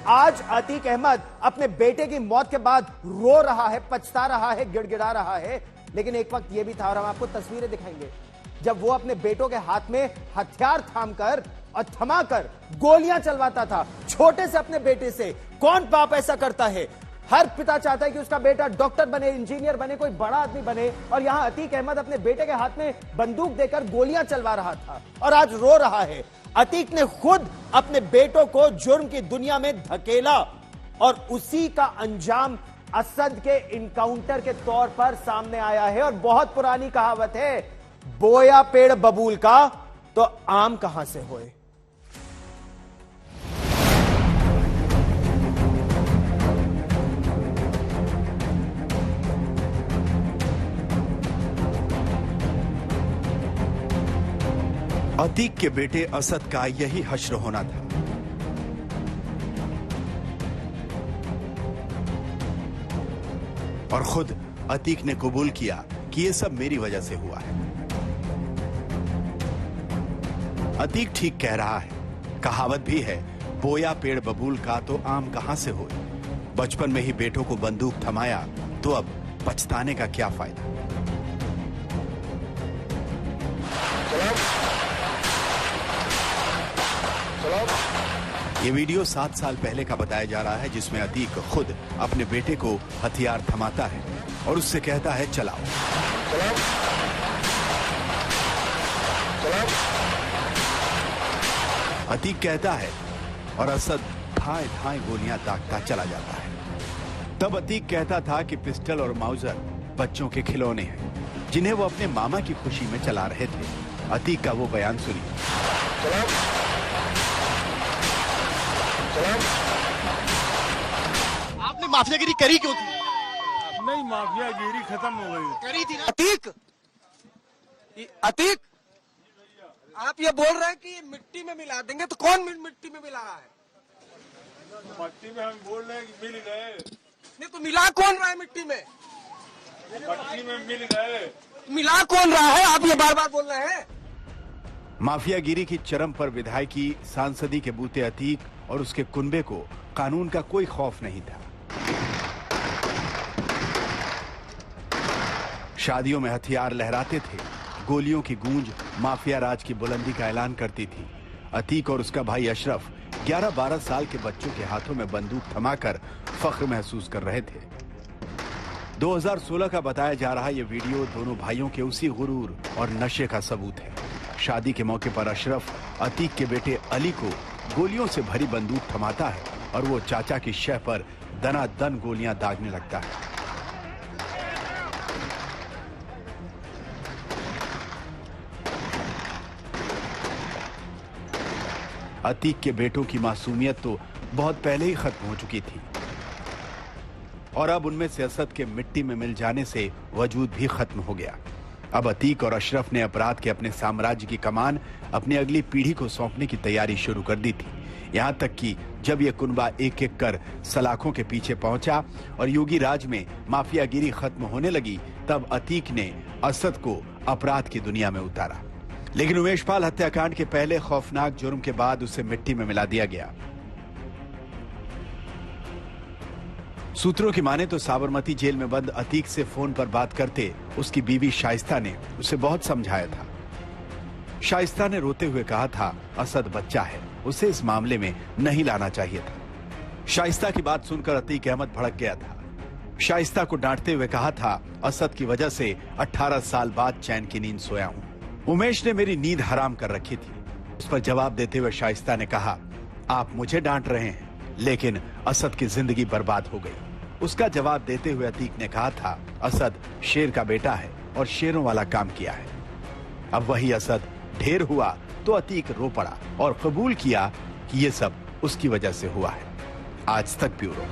आज अतीक अहमद अपने बेटे की मौत के बाद रो रहा है, पछता रहा है, गिड़गिड़ा रहा है। लेकिन एक वक्त यह भी था, और हम आपको तस्वीरें दिखाएंगे, जब वो अपने बेटों के हाथ में हथियार थामकर और थमाकर गोलियां चलवाता था छोटे से अपने बेटे से। कौन बाप ऐसा करता है? हर पिता चाहता है कि उसका बेटा डॉक्टर बने, इंजीनियर बने, कोई बड़ा आदमी बने। और यहां अतीक अहमद अपने बेटे के हाथ में बंदूक देकर गोलियां चलवा रहा था और आज रो रहा है। अतीक ने खुद अपने बेटों को जुर्म की दुनिया में धकेला और उसी का अंजाम असद के इनकाउंटर के तौर पर सामने आया है। और बहुत पुरानी कहावत है, बोया पेड़ बबूल का तो आम कहां से होए। अतीक के बेटे असद का यही हश्र होना था। और खुद अतीक ने कबूल किया कि यह सब मेरी वजह से हुआ है। अतीक ठीक कह रहा है, कहावत भी है, बोया पेड़ बबूल का तो आम कहां से हो। बचपन में ही बेटों को बंदूक थमाया तो अब पछताने का क्या फायदा। ये वीडियो 7 साल पहले का बताया जा रहा है, जिसमें अतीक खुद अपने बेटे को हथियार थमाता है और उससे कहता है चलाओ। अतीक कहता है और असद धाए धाए गोलियां दागता चला जाता है। तब अतीक कहता था कि पिस्टल और माउजर बच्चों के खिलौने हैं, जिन्हें वो अपने मामा की खुशी में चला रहे थे। अतीक का वो बयान सुनिए। आपने माफियागिरी करी क्यों थी? नहीं, माफियागिरी खत्म हो गई। करी थी ना? अतीक, आप ये बोल रहे हैं कि मिट्टी में मिला देंगे, तो कौन मिट्टी में मिला रहा है? मिट्टी में हम बोल रहे हैं कि मिल गए। नहीं तो मिला कौन रहा है मिट्टी में? मिट्टी में मिल गए। मिला कौन रहा है? आप ये बार बार बोल रहे हैं। माफियागिरी की चरम पर विधायकी सांसदी के बूते अतीक और उसके कुनबे को कानून का कोई खौफ नहीं था। शादियों में हथियार लहराते थे, गोलियों की गूंज माफिया राज की बुलंदी का ऐलान करती थी। अतीक और उसका भाई अशरफ 11-12 साल के बच्चों के हाथों में बंदूक थमाकर फख्र महसूस कर रहे थे। 2016 का बताया जा रहा यह वीडियो दोनों भाइयों के उसी गुरूर और नशे का सबूत है। शादी के मौके पर अशरफ अतीक के बेटे अली को गोलियों से भरी बंदूक थमाता है और वो चाचा की शह पर दनादन गोलियां दागने लगता है। अतीक के बेटों की मासूमियत तो बहुत पहले ही खत्म हो चुकी थी और अब उनमें से असद के मिट्टी में मिल जाने से वजूद भी खत्म हो गया। अब अतीक और अशरफ ने अपराध के अपने साम्राज्य की कमान अपनी अगली पीढ़ी को सौंपने की तैयारी शुरू कर दी थी। यहां तक कि जब यह कुनबा एक एक कर सलाखों के पीछे पहुंचा और योगी राज में माफियागिरी खत्म होने लगी, तब अतीक ने असद को अपराध की दुनिया में उतारा। लेकिन उमेशपाल हत्याकांड के पहले खौफनाक जुर्म के बाद उसे मिट्टी में मिला दिया गया। सूत्रों की माने तो साबरमती जेल में बंद अतीक से फोन पर बात करते उसकी बीवी शाइस्ता ने उसे बहुत समझाया था। शाइस्ता ने रोते हुए कहा था, असद बच्चा है, उसे इस मामले में नहीं लाना चाहिए था। शाइस्ता की बात सुनकर अतीक अहमद भड़क गया था। शाइस्ता को डांटते हुए कहा था, असद की वजह से 18 साल बाद चैन की नींद सोया हूं। उमेश ने मेरी नींद हराम कर रखी थी। इस पर जवाब देते हुए शाइस्ता ने कहा, आप मुझे डांट रहे हैं, लेकिन असद की जिंदगी बर्बाद हो गई। उसका जवाब देते हुए अतीक ने कहा था, असद शेर का बेटा है और शेरों वाला काम किया है। अब वही असद ढेर हुआ तो अतीक रो पड़ा और कबूल किया कि यह सब उसकी वजह से हुआ है। आज तक ब्यूरो।